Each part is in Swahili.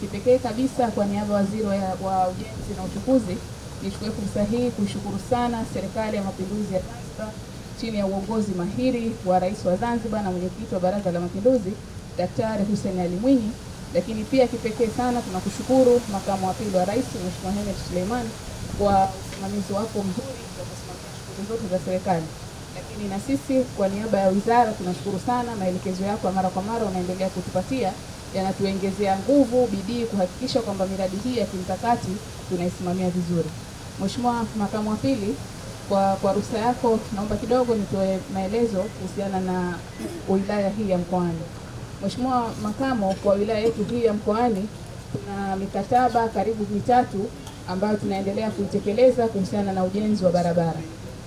kipekee kabisa kwa niaba ya Waziri wa Ujenzi na Uchukuzi, nichukue fursa hii kuishukuru sana Serikali ya Mapinduzi ya Zanzibar chini ya uongozi mahiri wa Rais wa Zanzibar na Mwenyekiti wa Baraza la Mapinduzi Daktari Hussein Ali Mwinyi. Lakini pia kipekee sana tunakushukuru Makamu wa Pili wa Rais Mheshimiwa Hemed Suleiman kwa usimamizi wako mzuri wa kusimamia shughuli zote za serikali. Lakini na sisi kwa niaba ya wizara tunashukuru sana, maelekezo yako mara kwa mara unaendelea kutupatia yanatuongezea nguvu, bidii kuhakikisha kwamba miradi hii ya kimkakati tunaisimamia vizuri. Mheshimiwa Makamu wa Pili, kwa ruhusa yako naomba kidogo nitoe maelezo kuhusiana na wilaya hii ya Mkoani. Mheshimiwa Makamo, kwa wilaya yetu hii ya Mkoani tuna mikataba karibu mitatu ambayo tunaendelea kuitekeleza kuhusiana na ujenzi wa barabara.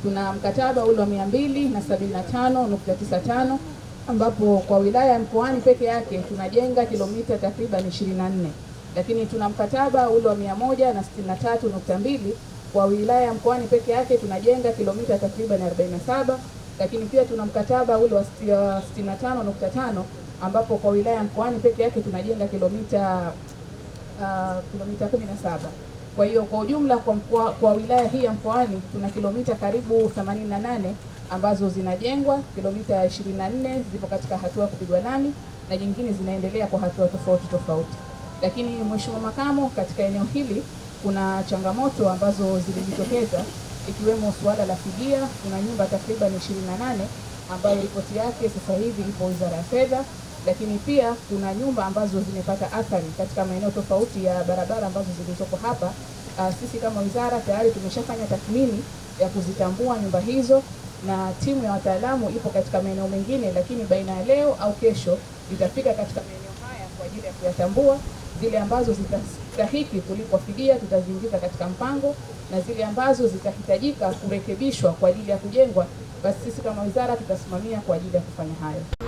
Tuna mkataba ule wa 275.95 ambapo kwa wilaya ya Mkoani peke yake tunajenga kilomita takriban 24. Lakini tuna mkataba ule wa 163.2 kwa wilaya ya Mkoani peke yake tunajenga kilomita takriban 47. Lakini pia tuna mkataba ule wa 65.5 ambapo kwa wilaya ya Mkoani peke yake tunajenga kilomita 17. Kwa hiyo kwa ujumla kwa wilaya hii ya Mkoani tuna kilomita karibu 88 ambazo zinajengwa, kilomita 24 zipo katika hatua kupigwa lami na nyingine zinaendelea kwa hatua tofauti. Lakini Mheshimiwa Makamo, katika eneo hili kuna changamoto ambazo zilijitokeza ikiwemo suala la fidia. Kuna nyumba takriban 28 ambayo ripoti yake sasa hivi ipo Wizara ya Fedha, lakini pia kuna nyumba ambazo zimepata athari katika maeneo tofauti ya barabara ambazo zilizoko hapa. Sisi kama wizara tayari tumeshafanya tathmini ya kuzitambua nyumba hizo na timu ya wataalamu ipo katika maeneo mengine, lakini baina ya leo au kesho itafika katika maeneo haya kwa ajili ya kuyatambua. Zile ambazo zitastahili kulipwa fidia tutaziingiza katika mpango, na zile ambazo zitahitajika kurekebishwa kwa ajili ya kujengwa, basi sisi kama wizara tutasimamia kwa ajili ya kufanya hayo.